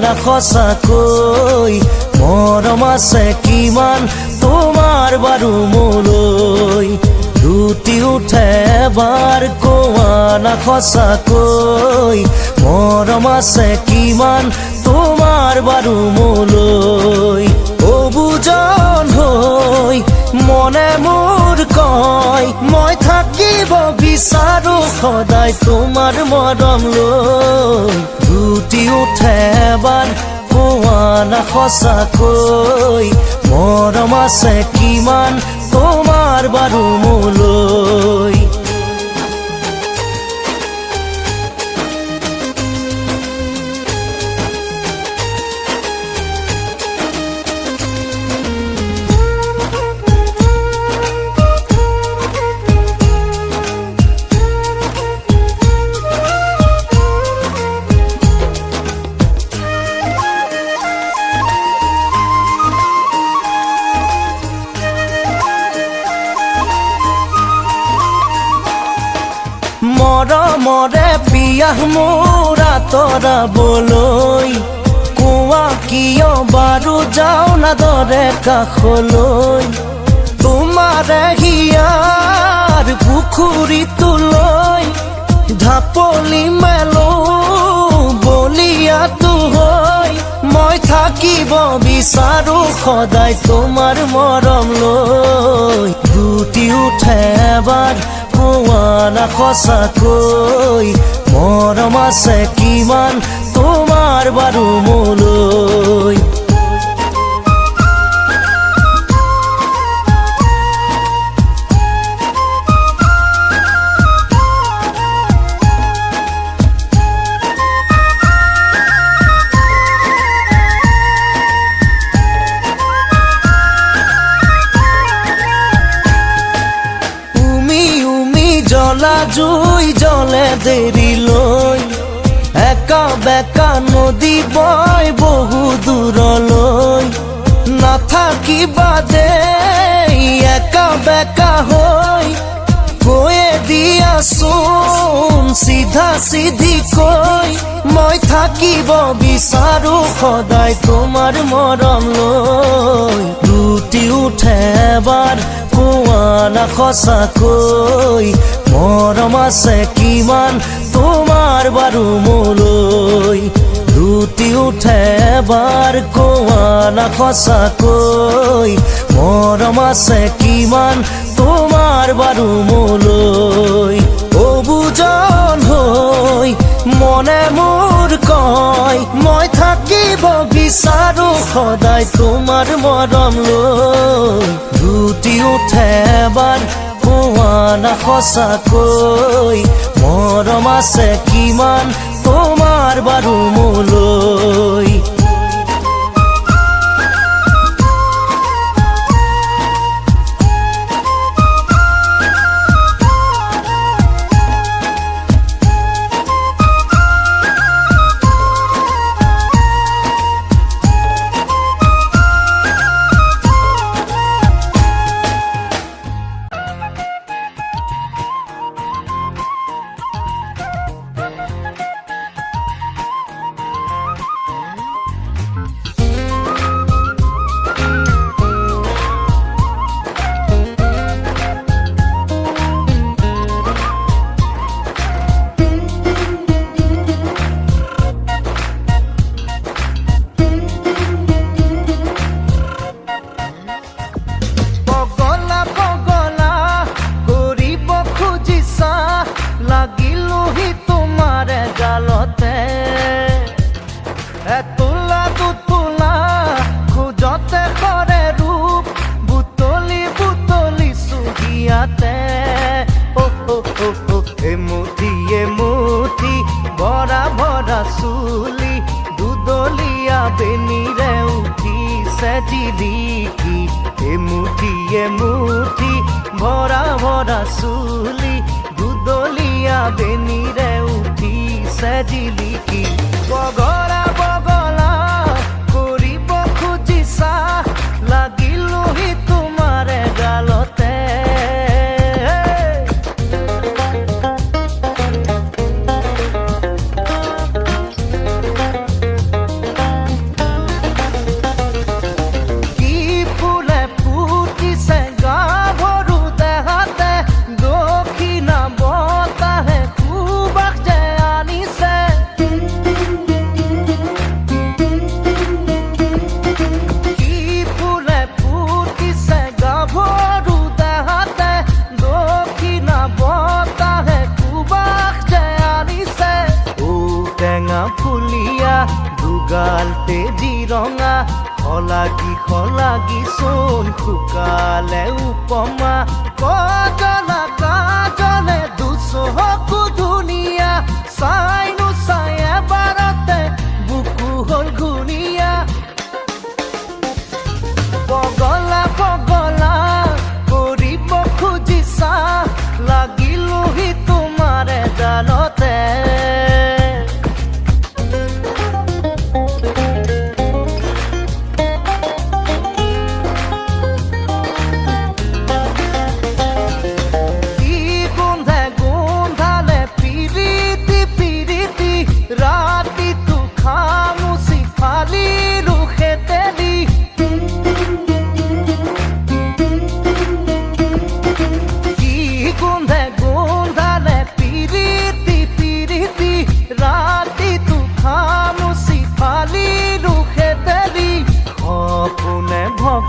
না সঁচাকৈ মৰম আছে কিমান তোমাৰ বাৰু মোলৈ লুটি উঠে এবাৰ কোৱা না সঁচাকৈ মৰম আছে কিমান তোমাৰ বাৰু মোলৈ অবুজন হৈ মনে মোৰ কয় মই থাকিব বিচাৰো সদায় তোমাৰ মৰম লৈ লুটি উঠে এবাৰ কোৱা না সঁচাকৈ মৰম আছে কিমান তোমাৰ বাৰু মোলৈ মৰমৰে পিয়াহ মোৰ আঁতৰাবলৈ কোৱা কিয় বাৰু যাওঁ না দৰে কাষলৈ তোমাৰে হিয়াৰ পুখুৰীটোলৈ ঢাপলি মেলো বলিয়াটো হৈ মই থাকিব বিচাৰো সদায় তোমাৰ মৰম লৈ লুটি উঠে এবাৰ কোৱা না সঁচাকৈ মৰম আছে কিমান তোমাৰ বাৰু মোলৈ জ্বলা জুই জ্বলে দেৰিলৈ একা বেকা নদী বয় বহু দূৰলৈ নাথাকিবা দেই একা বেকা হৈ কৈয়ে দিয়াচোন চিধা চিধি কৈ মই থাকিব বিচাৰো সদায় তোমাৰ মৰম লৈ লুটি উঠে এবাৰ কোৱা না সঁচাকৈ মৰম আছে কিমান তোমাৰ বাৰু মোলৈ লুটি উঠে এবাৰ কোৱা না সঁচাকৈ মৰম আছে কিমান তোমাৰ বাৰু মোলৈ অবুজন হৈ মনে মোৰ কয় মই থাকিব বিচাৰো সদায় তোমাৰ মৰম লৈ লুটি উঠে এবাৰ কোৱা না সঁচাকৈ মৰম আছে কিমান তোমাৰ বাৰু মোলৈ এমুঠি ভৰা ভৰা চুলি দুদলীয়া বেনিৰে উঠিছে জিলিকি এমুঠি ভৰা ভৰা চুলি দুদলীয়া বেনিৰে উঠিছে জিলিকি বগৰা বগলা কৰিব খুজিছা লাগিলোহি তোমাৰে গালতে গালতে জিৰঙা সলাগি চোন শুকালে উপমা কজলা কাজলে দুচকু ধুনীয়া চাইনো চাই এবাৰতে বুকু হ'ল ঘূণীয়া পগলা কৰিব খুজিছা লাগিলোহি তোমাৰে জালতে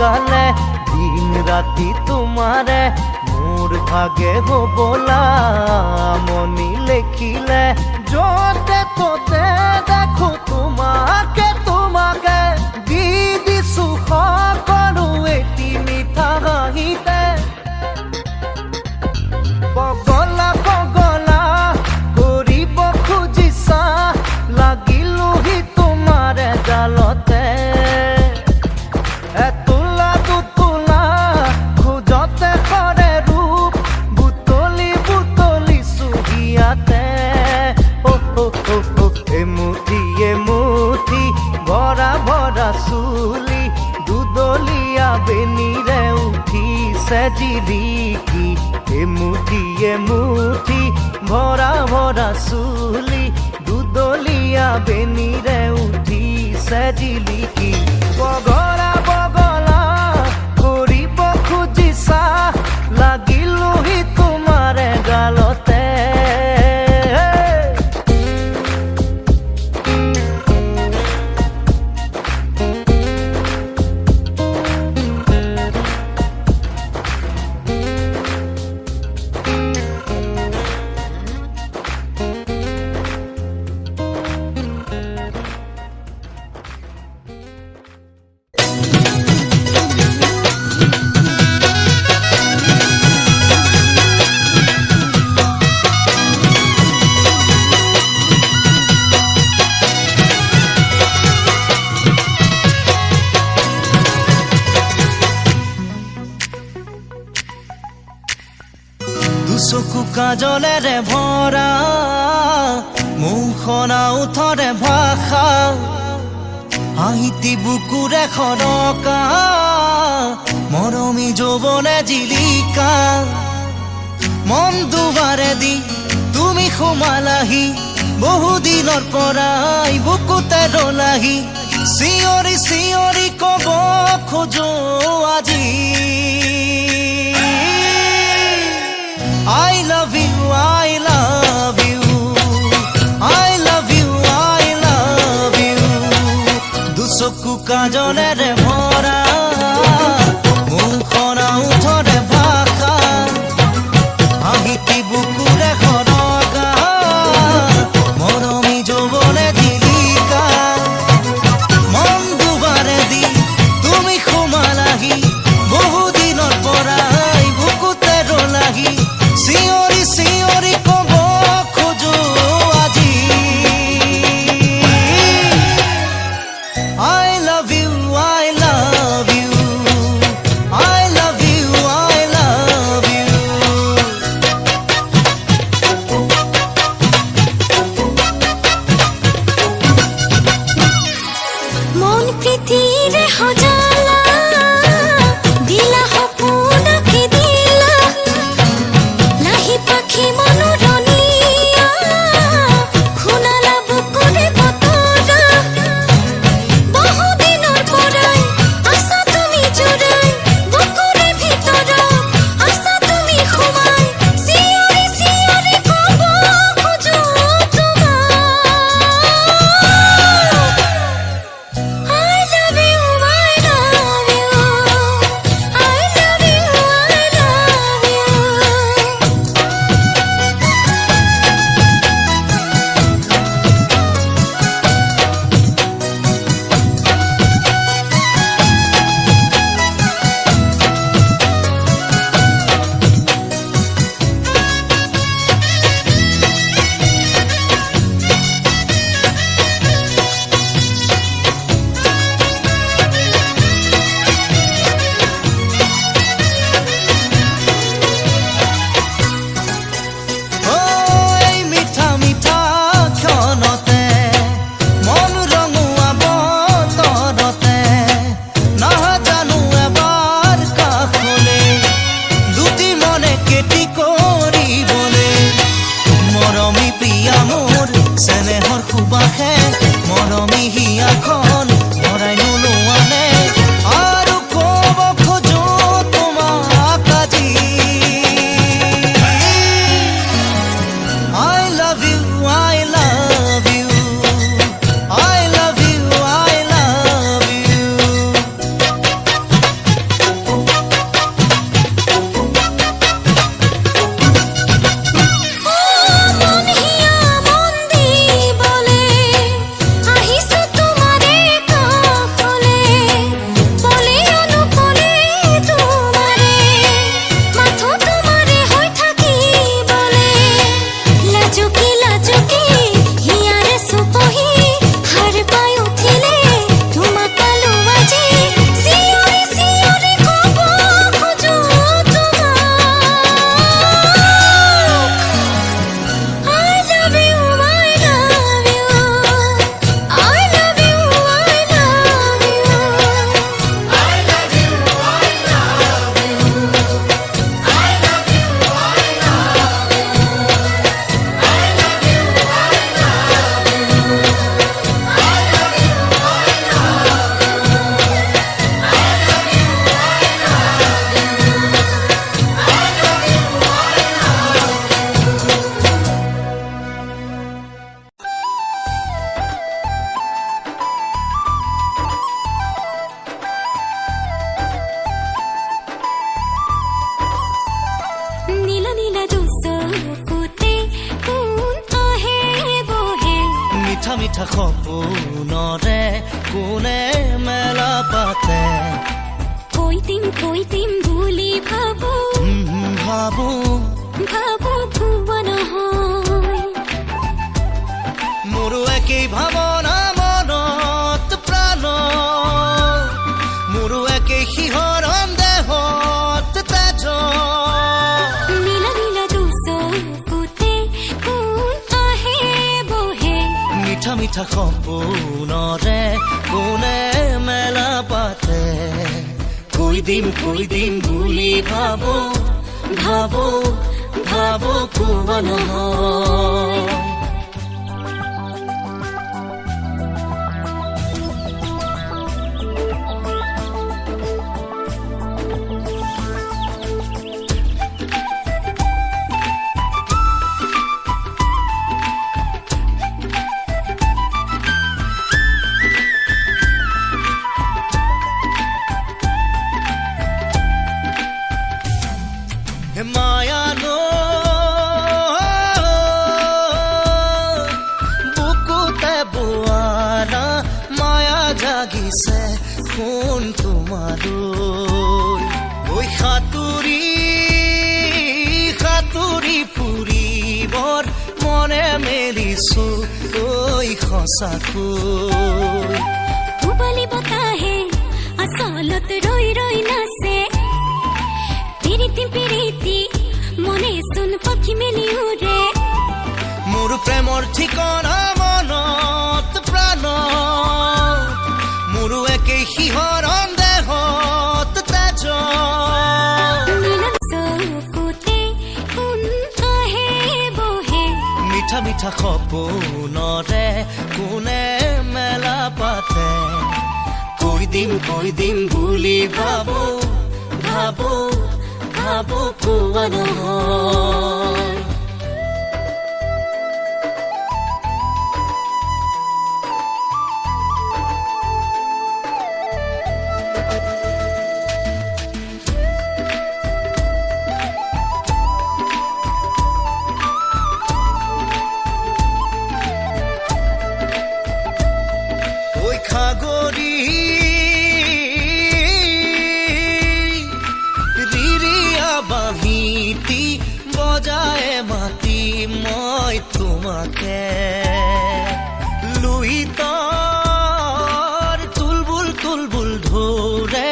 গালে দিন রাতি তোমারে মোর ভাগে হবলা মনি লেখিলে যতে ততে দেখো তোমাকে দি দিছো সকলো এটি মিঠা হাঁহিতে পগলা কৰিব খুজিছা লাগিলোহি তোমাৰে জালতে ভৰা চুলি দুদলীয়া বেনিৰে উঠিছে জিলিকি এমুঠি ভৰা চুলি দুদলীয়া বেনিৰে উঠিছে জিলিকি বগলা কৰিব খুজিছা লাগিলোহি তোমাৰে গালতে দুচকু কাজলেৰে ভৰা মুখনা উঠৰে ভাষা হাঁহিতি বুকুৰে খৰকা মৰমী যৌৱনে জিলিকা মন দুবাৰে দি তুমি সোমালাহি বহুদিনৰ পৰাই বুকুতে ৰলাহি চিঞৰি ক'ব খোজো আজি I love you, I love you, I love you, I love you. দুচকু কাজলেৰে ভৰা মুখনা উঠৰে ভাষা হাঁহিতি বুকুৰে খৰকা মৰমী যৌৱনে জিলিকা মন দুবাৰে দি তুমি সোমালাহি বহুদিনৰ পৰাই বুকুতে ৰলাহি চিঞৰি ক'ব খোজো আজি I love you, I love you, I love you, I love you. মন প্রীতিরে হজালা দিলা হপুনাকে দিলা লাহি পাখি মনোরণিয়া খুনালা বুকুরে বতরা বহুদিনের পরাই আশা তুমি জোড়াই বুকুরে ভিতরা আশা তুমি ঘুমাই চিঞরি কব খোঁজো তোমার I love you, I love কোনে মেলা পাতে কৈ দিম বুলি ভাবো ভাবো ভুৱা নহয় মোৰো একেই ভাৱনা মনত প্ৰাণ মোৰো একেই শিহৰণ দেহত তেজ নীলা নীলা দুচকুতে কোন আহে বহে মিঠা মিঠা সপোনৰে কোনে মেলা পাতে কৈ দিম বুলি ভাবো কোৱা নহয় মায়ানো বুকুতে বোৱাৰা মায়া জাগিছে কোন তোমাৰো ঐ সাঁতুৰি ফুৰিবৰ মনে মেলিছো ঐ সঁচাকৈ পূবালী বতাহে আচলত ৰৈ নাচে পিৰিতি মনে চোন পাখি মেলি উৰে মোৰ প্ৰেমৰ ঠিকনা মনত প্ৰাণ মোৰো একেই শিহৰণ দেহত তেজ নীলা চকুতে কোন আহে বহে মিঠা মিঠা সপোনৰে কোনে মেলা পাতে কৈ দিম বুলি ভাবো কোৱা নহয় ঐ খাগৰি বাঁহীটি বজায় মাতি মই তোমাকে লুইতৰ তুলবুল ধৰে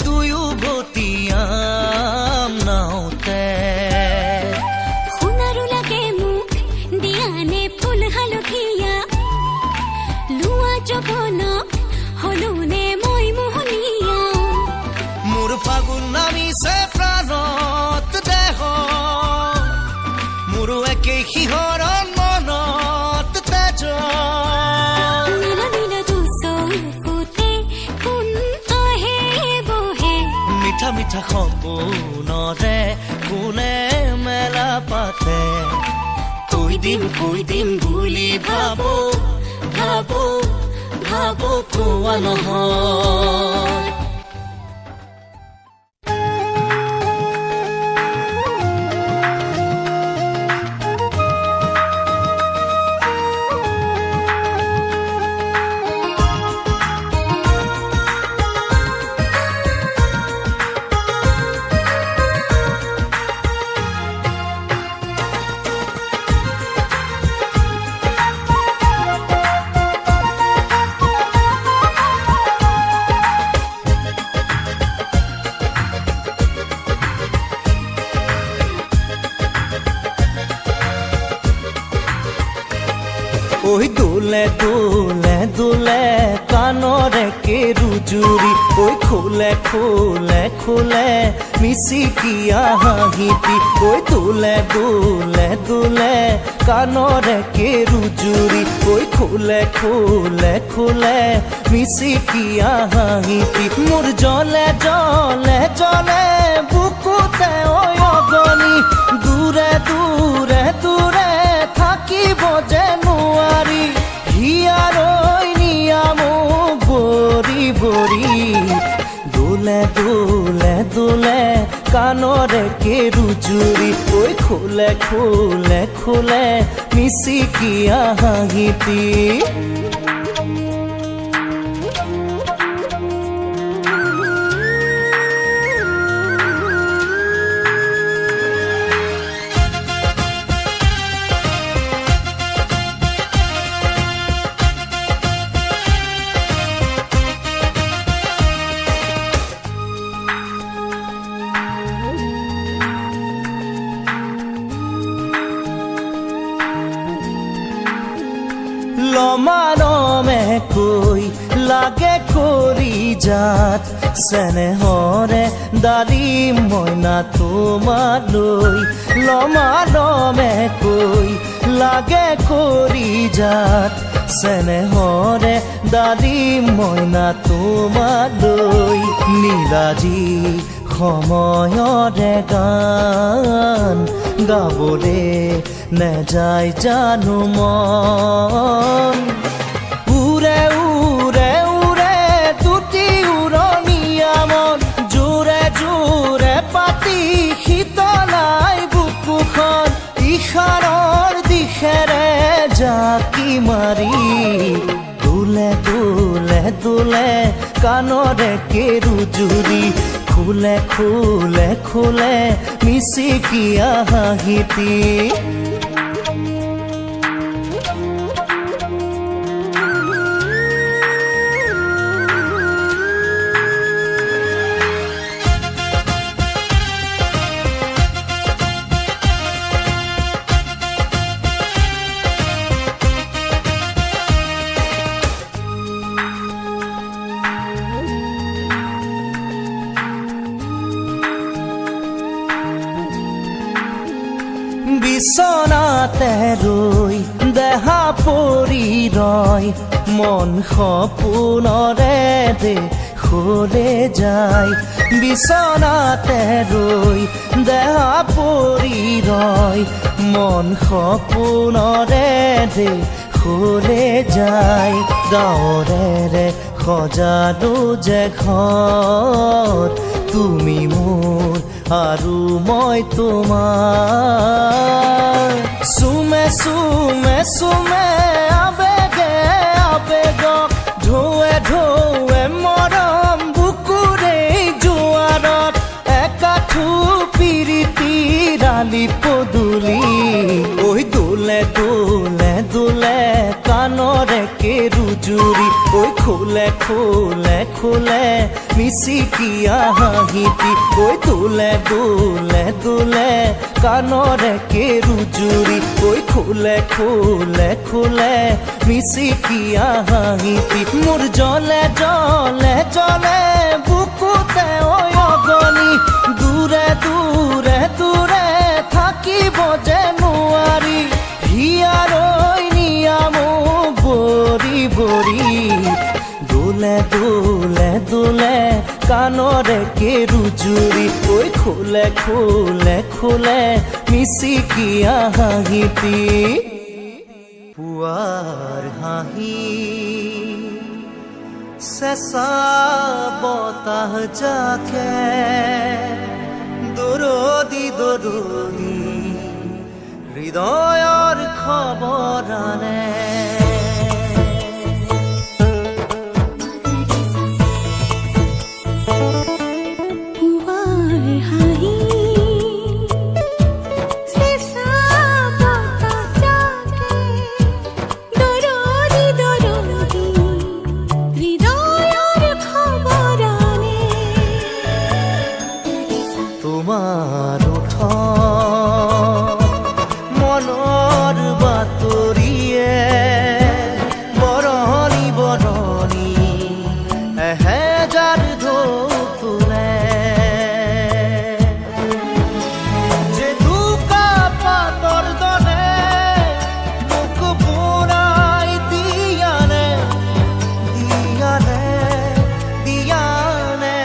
দুয়ো বতিয়াম নাওতে সোণাৰু লাগে মোক দিয়ানে ফুল হালধীয়া লোৱা যবনক হলোনে মই মোহনীয়া মোৰ ফাগুন নামিছে প্ৰাণত দেহ মোৰো একেই শিহৰণ মনত তেজ নীলা নীলা দুচকুতে কোন আহে বহে মিঠা মিঠা সপোনৰে কোনে মেলা পাতে কৈ দিম বুলি ভাবো কোৱা নহয় ঐ দোলে কাণৰে কেৰুজুৰি ঐ খোলে মিচিকিয়া হাঁহিটি ঐ দোলে কাণৰে কেৰুজুৰি ঐ খোলে মিচিকিয়া হাঁহিটি মোৰ জলে বুকুতে ঐ অগনি দূৰে থাকিব যে নোৱাৰি হিয়াৰৈ নিয়ামো বৰি দোলে কাণৰে কেৰুজুৰি ঐ খোলে মিচিকিয়া হাঁহিটি লাগে কৰি যাত চেনেহৰে ডালিম মইনা তোমালৈ লমালমে কৈ লাগে কৰি যাত চেনেহৰে ডালিম মইনা তোমালৈ নীলাজী সময়ৰে গান গাবলে নেযায় জানো মন উৰে উৰে উৰে দুটি উৰণীয়া মন জোৰে জোৰে পাতি শীতলাই বুকুখন ইশাৰৰ দিশেৰে জাকি মাৰি তোলে তোলে তোলে কাণৰে কেৰুজুৰি খুলে খুলে খুলে মিচিকিয়া হাঁহিতি বিছনাতে ৰৈ দেহা পৰি ৰয় মন সপোনৰে দেশলে যায় বিছনাতে ৰৈ দেহা পৰি ৰয় মন সপোনৰে দেশলে যায় গাঁৱৰে সজালো যে ঘৰ তুমি মোৰ আৰু মই তোমাৰ চুমে চুমে চুমে আবেগে আবেগক ঢৌৱে ঢৌৱে মৰম বুকুৰে জোৱাৰত একাঠু পিৰিতি ৰালি পদূলি ঐ দোলে দোলে দোলে কাণৰে কেৰুজুৰি ঐ খোলে খোলে খোলে মিচিকিয়া হাঁহিতি ঐ দোলে দোলে দোলে কাণৰে কেৰুজুৰি ঐ খোলে খোলে খোলে মিচিকিয়া হাঁহিতি মোৰ জলে জলে জলে বুকুতে ঐ অগনি দূৰে দূৰে দূৰে থাকিব যে নোৱাৰি হিয়াৰৈ নিয়ামো বৰি বৰি দোলে দোলে দোলে কাণৰে কেৰুজুৰি ঐ খোলে খোলে খোলে মিচিকিয়া হাঁহিতি পুৱাৰ হাঁহি চেঁচা বতাহ জাকে দৰদি দৰদি হৃদয়ৰ খবৰ আনে তোমাৰ মনৰ বাতৰিয়ে বৰণি বৰণি এহেজাৰ ঢৌ তোলে যে দুকা পাতৰ দলে মোক বুৰাই দিয়ানে দিয়ানে দিয়ানে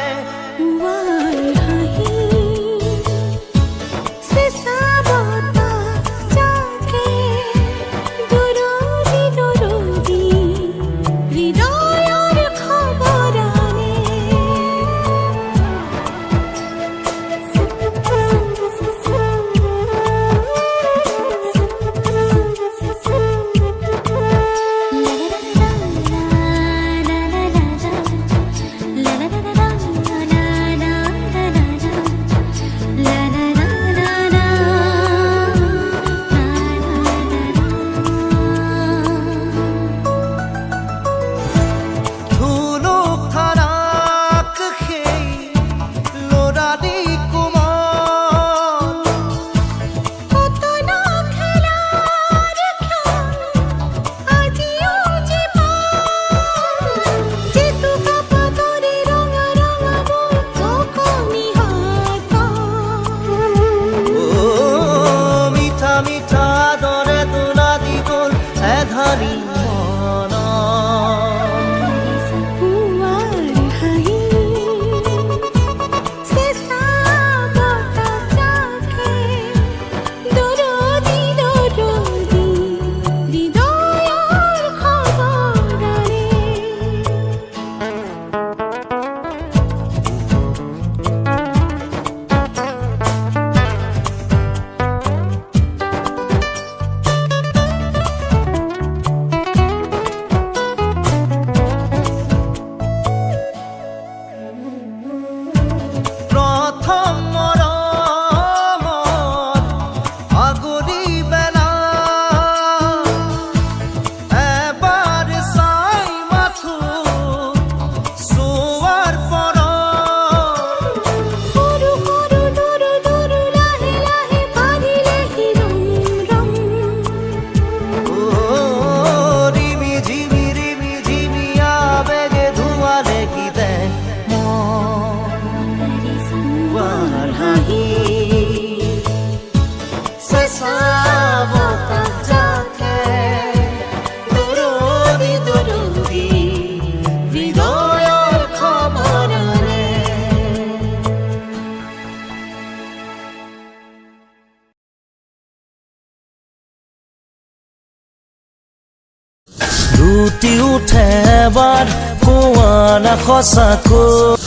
ফুটি উঠে এবাৰ কোৱা না সঁচাকৈ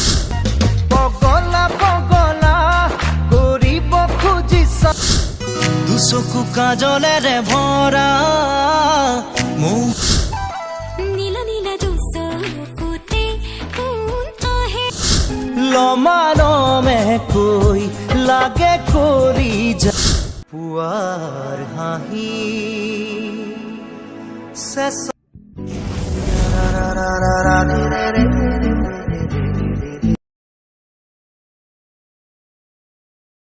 পগলা পগলা কৰিব খুজিছা দুচকু কাজলেৰে ভৰা মোক নীলা নীলা দুচকুতে কোন আহে লমানমে কৈ লাগে কৰি যা পুৱাৰ হাঁহি চেঁচা